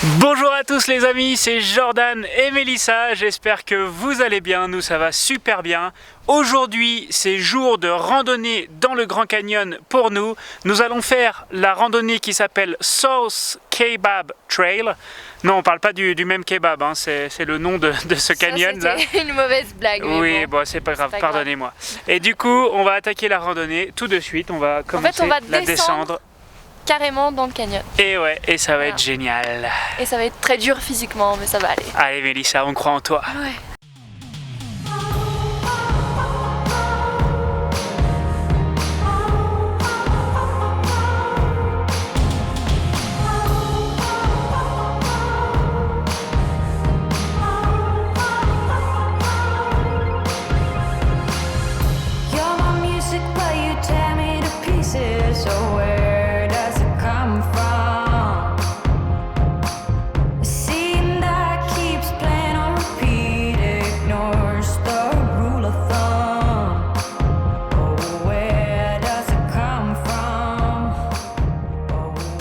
Bonjour à tous les amis, c'est Jordan et Mélissa, j'espère que vous allez bien, nous ça va super bien. Aujourd'hui c'est jour de randonnée dans le Grand Canyon pour nous. Nous allons faire la randonnée qui s'appelle Sauce Kebab Trail. Non, on parle pas du même kebab, hein. C'est le nom de ce canyon là. C'était une mauvaise blague. Oui, bon c'est pas grave, pardonnez-moi. Et du coup on va attaquer la randonnée tout de suite, on va commencer la descendre. Carrément dans le canyon. Et ouais, et ça va être génial. Et ça va être très dur physiquement, mais ça va aller. Allez Mélissa, on croit en toi. Ouais.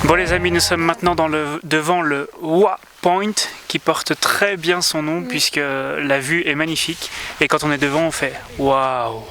Bon les amis, nous sommes maintenant devant le Wa Point qui porte très bien son nom puisque la vue est magnifique et quand on est devant on fait waouh.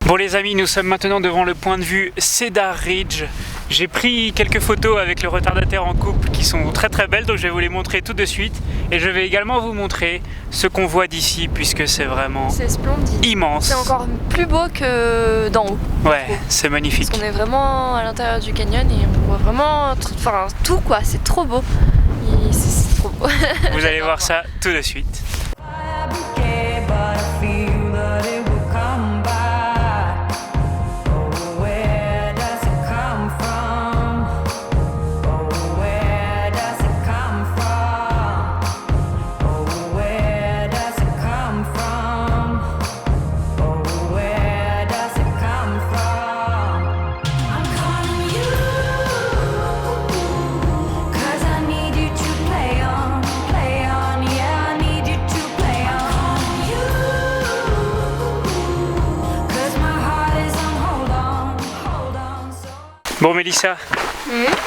Bon les amis, nous sommes maintenant devant le point de vue Cedar Ridge. J'ai pris quelques photos avec le retardataire en couple qui sont très très belles, donc je vais vous les montrer tout de suite. Et je vais également vous montrer ce qu'on voit d'ici, puisque c'est vraiment splendide. Immense. C'est encore plus beau que d'en haut. Ouais, c'est magnifique. Parce qu'on est vraiment à l'intérieur du canyon et on voit vraiment tout quoi, c'est trop beau. C'est trop beau. Vous allez voir ça tout de suite. Bon Mélissa,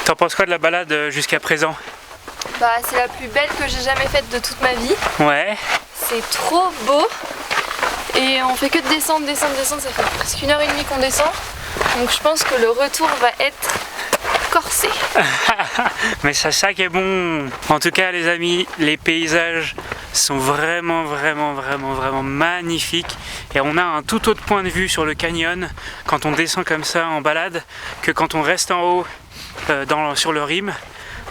t'en penses quoi de la balade jusqu'à présent? Bah c'est la plus belle que j'ai jamais faite de toute ma vie. Ouais. C'est trop beau. Et on fait que de descendre, ça fait presque 1h30 qu'on descend. Donc je pense que le retour va être corsé. Mais c'est ça qui est bon. En tout cas les amis, les paysages sont vraiment magnifiques. Et on a un tout autre point de vue sur le canyon quand on descend comme ça en balade que quand on reste en haut sur le rim.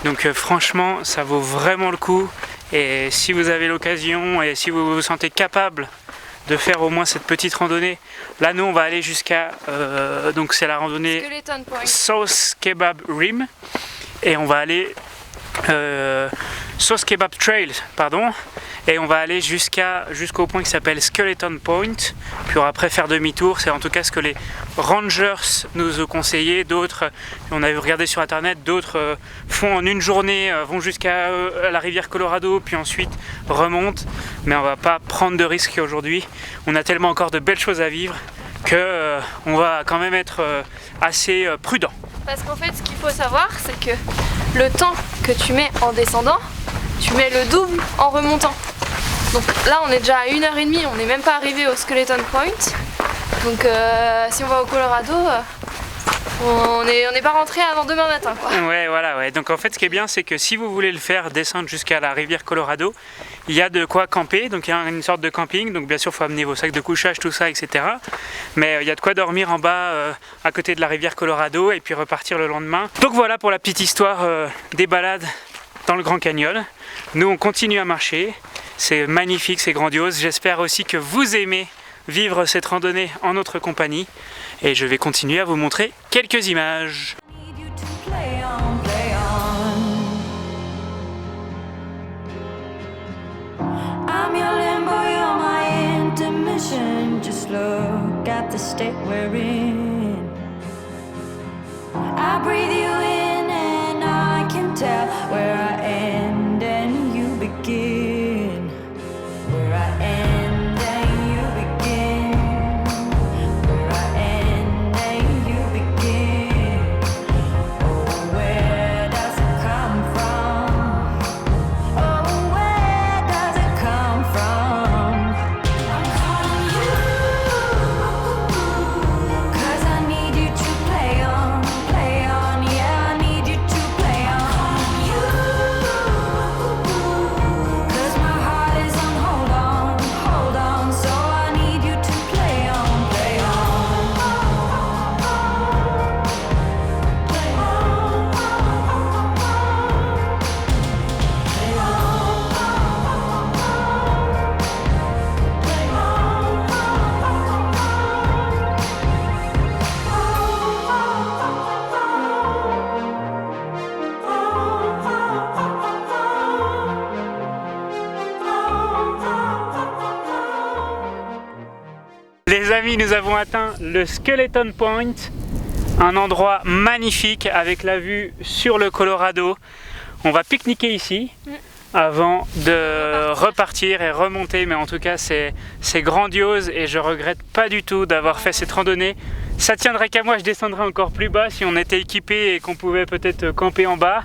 Donc franchement ça vaut vraiment le coup. Et si vous avez l'occasion et si vous vous sentez capable de faire au moins cette petite randonnée, là nous on va aller jusqu'à donc c'est la randonnée Sauce Kebab Rim et on va aller Sauce Kebab Trail pardon, et on va aller jusqu'au point qui s'appelle Skeleton Point, puis après faire demi-tour. C'est en tout cas ce que les rangers nous ont conseillé. D'autres, on avait regardé sur internet, d'autres font en une journée, vont jusqu'à la rivière Colorado, puis ensuite remontent. Mais on va pas prendre de risques aujourd'hui. On a tellement encore de belles choses à vivre que on va quand même être assez prudent. Parce qu'en fait, ce qu'il faut savoir, c'est que le temps que tu mets en descendant, tu mets le double en remontant. Donc là, on est déjà à 1h30, on n'est même pas arrivé au Skeleton Point. Donc si on va au Colorado, on n'est pas rentré avant demain matin, quoi. Ouais, voilà, ouais. Donc en fait, ce qui est bien, c'est que si vous voulez le faire descendre jusqu'à la rivière Colorado, il y a de quoi camper. Donc il y a une sorte de camping. Donc bien sûr, il faut amener vos sacs de couchage, tout ça, etc. Mais il y a de quoi dormir en bas, à côté de la rivière Colorado, et puis repartir le lendemain. Donc voilà pour la petite histoire des balades dans le Grand Canyon. Nous, on continue à marcher. C'est magnifique, c'est grandiose. J'espère aussi que vous aimez vivre cette randonnée en notre compagnie. Et je vais continuer à vous montrer quelques images. the state we're in. I breathe you in and I can tell where I end and you begin. amis, nous avons atteint le Skeleton Point, un endroit magnifique avec la vue sur le Colorado. On va pique-niquer ici avant de repartir et remonter, mais en tout cas c'est grandiose et je regrette pas du tout d'avoir fait cette randonnée. Ça tiendrait qu'à moi, je descendrais encore plus bas si on était équipé et qu'on pouvait peut-être camper en bas.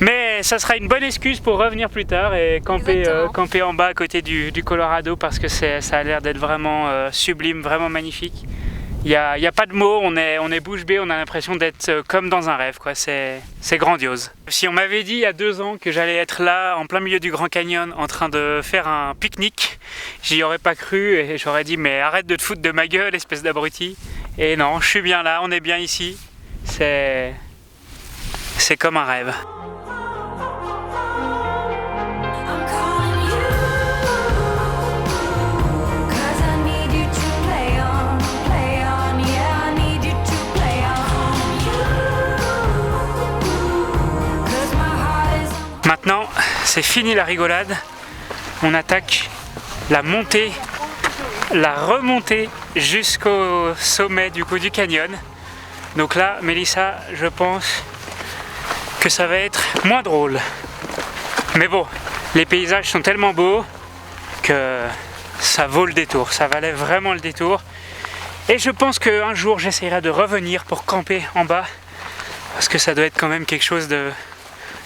Mais ça sera une bonne excuse pour revenir plus tard et camper en bas à côté du Colorado, parce que ça a l'air d'être vraiment sublime, vraiment magnifique. Il y a pas de mots, on est bouche bée, on a l'impression d'être comme dans un rêve, quoi. C'est grandiose. Si on m'avait dit il y a 2 ans que j'allais être là en plein milieu du Grand Canyon en train de faire un pique-nique, j'y aurais pas cru et j'aurais dit mais arrête de te foutre de ma gueule, espèce d'abruti. Et non, je suis bien là, on est bien ici. C'est comme un rêve. Maintenant, c'est fini la rigolade. On attaque la montée, la remontée jusqu'au sommet du canyon. Donc là, Mélissa, je pense que ça va être moins drôle. Mais bon, les paysages sont tellement beaux que ça vaut le détour. Ça valait vraiment le détour. Et je pense qu'un jour, j'essaierai de revenir pour camper en bas, parce que ça doit être quand même quelque chose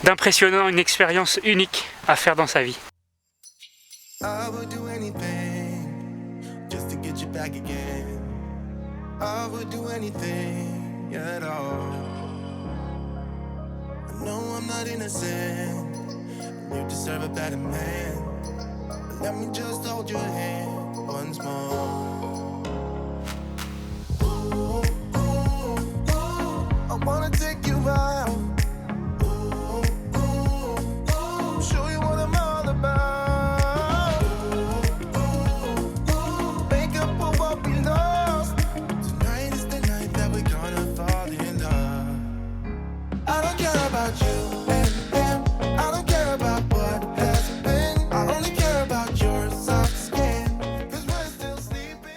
d'impressionnant, une expérience unique à faire dans sa vie. I would do anything just to get you back again. I would do anything at all. I know I'm not innocent, you deserve a better man. But let me just hold your hand once more. Ooh, ooh, ooh, I wanna take you out.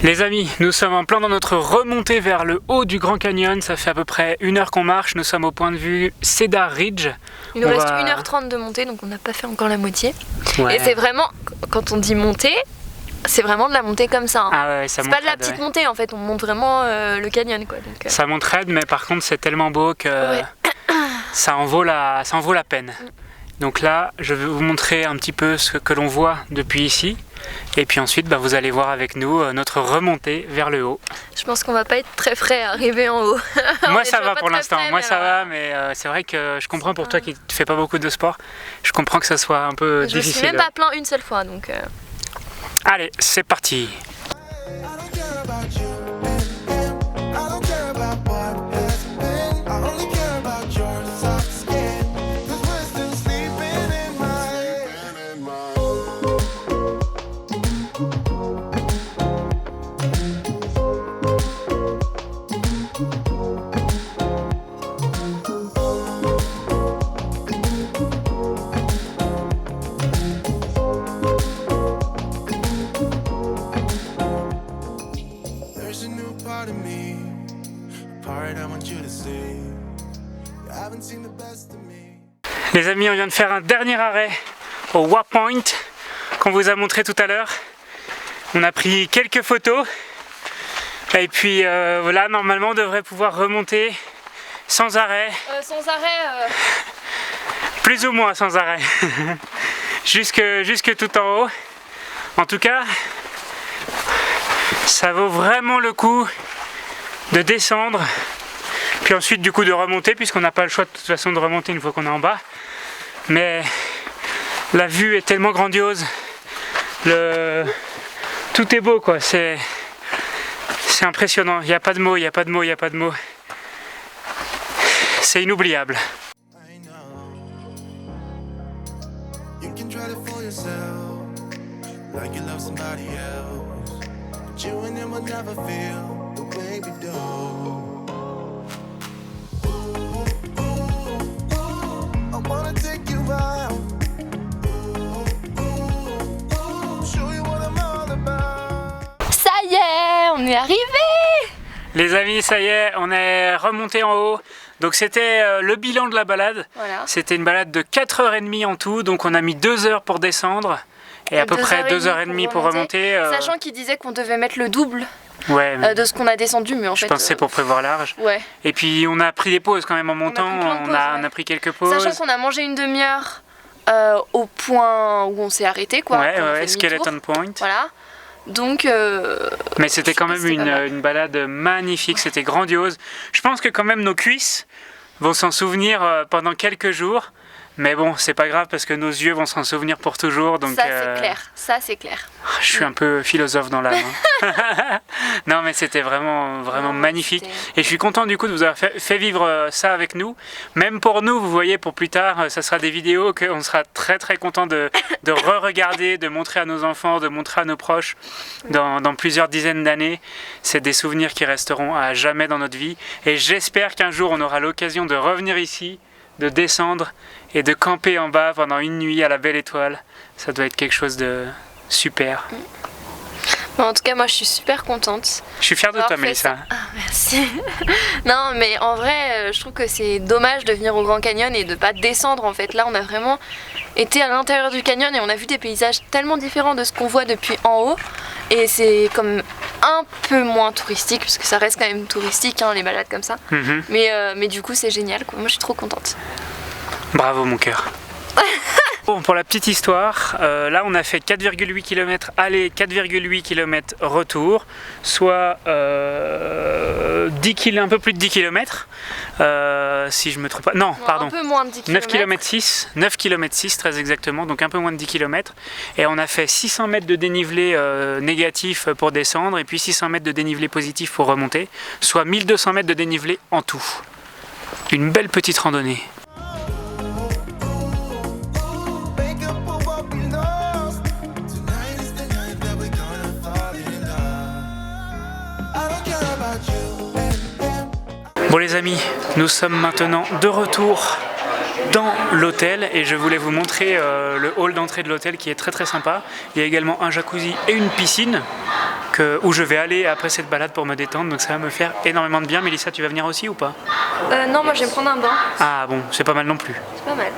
Les amis, nous sommes en plein dans notre remontée vers le haut du Grand Canyon. Ça fait à peu près 1 heure qu'on marche. Nous sommes au point de vue Cedar Ridge. Il nous reste 1h30 de montée, donc on n'a pas fait encore la moitié. Ouais. Et c'est vraiment, quand on dit montée, c'est vraiment de la montée comme ça. Hein. Ah ouais, ça c'est monte pas de la petite montée en fait, on monte vraiment le canyon, quoi. Donc, ça monte raide, mais par contre c'est tellement beau que ça en vaut la peine. Donc là, je vais vous montrer un petit peu ce que l'on voit depuis ici. Et puis ensuite, vous allez voir avec nous notre remontée vers le haut. Je pense qu'on va pas être très frais à arriver en haut. Moi ça va pour l'instant, ça va, mais c'est vrai que je comprends pour toi qui ne fais pas beaucoup de sport. Je comprends que ça soit un peu difficile. Je me suis même pas plaint une seule fois, donc... Allez, c'est parti. Les amis, on vient de faire un dernier arrêt au Waypoint qu'on vous a montré tout à l'heure. On a pris quelques photos et puis voilà, normalement on devrait pouvoir remonter sans arrêt. Sans arrêt Plus ou moins sans arrêt. jusque tout en haut. En tout cas, ça vaut vraiment le coup de descendre, puis ensuite du coup de remonter, puisqu'on n'a pas le choix de toute façon de remonter une fois qu'on est en bas. Mais la vue est tellement grandiose, tout est beau, quoi. C'est impressionnant, il n'y a pas de mots, il n'y a pas de mots, il n'y a pas de mots. C'est inoubliable. Ça y est, on est arrivé. Les amis, ça y est, on est remonté en haut. Donc c'était le bilan de la balade. Voilà. C'était une balade de 4h30 en tout, donc on a mis 2 heures pour descendre et à peu près 2h30 pour remonter. Sachant qu'il disait qu'on devait mettre le double Ouais, de ce qu'on a descendu, mais en fait... je pense que c'est pour prévoir large. Ouais. Et puis on a pris des pauses quand même en montant, pris plein de pauses, on a pris quelques pauses. Sachant qu'on a mangé une demi-heure au point où on s'est arrêté, quoi. Ouais, quand on ouais, fait Skeleton demi-tour. Point. Voilà. Donc... Mais c'était quand même c'était pas mal. une balade magnifique, c'était grandiose. Je pense que quand même nos cuisses vont s'en souvenir pendant quelques jours. Mais bon, c'est pas grave parce que nos yeux vont s'en souvenir pour toujours. Donc, ça c'est clair, ça c'est clair. Je suis un peu philosophe dans l'âme. Hein. Non mais c'était vraiment magnifique. Et je suis content du coup de vous avoir fait vivre ça avec nous. Même pour nous, vous voyez, pour plus tard, ça sera des vidéos qu'on sera très très content de re-regarder, de montrer à nos enfants, de montrer à nos proches dans plusieurs dizaines d'années. C'est des souvenirs qui resteront à jamais dans notre vie. Et j'espère qu'un jour on aura l'occasion de revenir ici, de descendre et de camper en bas pendant une nuit à la belle étoile. Ça doit être quelque chose de super. Bon, en tout cas, moi je suis super contente. Je suis fière de toi, Mélissa. Ah, merci. Non, mais en vrai, je trouve que c'est dommage de venir au Grand Canyon et de pas descendre en fait. Là, on a vraiment été à l'intérieur du canyon et on a vu des paysages tellement différents de ce qu'on voit depuis en haut. Et c'est comme un peu moins touristique, parce que ça reste quand même touristique, hein, les balades comme ça. Mm-hmm. Mais du coup, c'est génial, quoi. Moi, je suis trop contente. Bravo, mon cœur. Bon, pour la petite histoire, là on a fait 4,8 km aller, 4,8 km retour, soit 10 un peu plus de 10 km, si je me trompe pas. Non, pardon. Un peu moins de 10 km. 9 km 6 très exactement, donc un peu moins de 10 km. Et on a fait 600 mètres de dénivelé négatif pour descendre et puis 600 mètres de dénivelé positif pour remonter, soit 1200 mètres de dénivelé en tout. Une belle petite randonnée. Bon les amis, nous sommes maintenant de retour dans l'hôtel et je voulais vous montrer le hall d'entrée de l'hôtel qui est très très sympa. Il y a également un jacuzzi et une piscine où je vais aller après cette balade pour me détendre, donc ça va me faire énormément de bien. Mélissa, tu vas venir aussi ou pas? Non, moi je vais me prendre un bain. Ah bon, c'est pas mal non plus. C'est pas mal.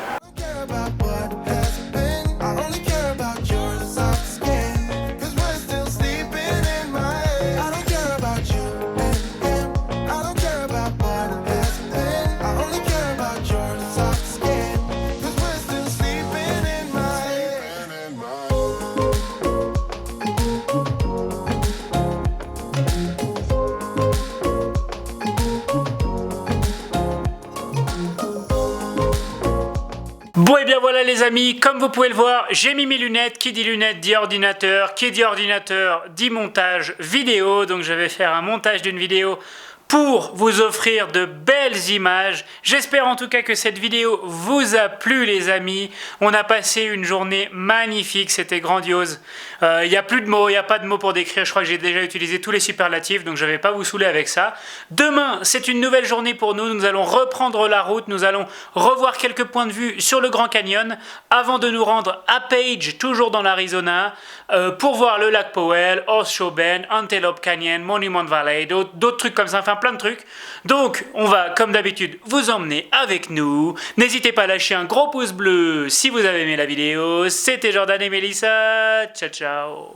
Bon et bien voilà les amis, comme vous pouvez le voir, j'ai mis mes lunettes. Qui dit lunettes dit ordinateur, qui dit ordinateur dit montage vidéo. Donc je vais faire un montage d'une vidéo pour vous offrir de belles images. J'espère en tout cas que cette vidéo vous a plu les amis. On a passé une journée magnifique, c'était grandiose. Il n'y a plus de mots, il n'y a pas de mots pour décrire. Je crois que j'ai déjà utilisé tous les superlatifs, donc je ne vais pas vous saouler avec ça. Demain, c'est une nouvelle journée pour nous. Nous allons reprendre la route, nous allons revoir quelques points de vue sur le Grand Canyon avant de nous rendre à Page, toujours dans l'Arizona, pour voir le lac Powell, Horseshoe Bend, Antelope Canyon, Monument Valley, d'autres trucs comme ça, enfin plein de trucs. Donc, on va, comme d'habitude, vous emmener avec nous. N'hésitez pas à lâcher un gros pouce bleu si vous avez aimé la vidéo. C'était Jordan et Mélissa. Ciao, ciao.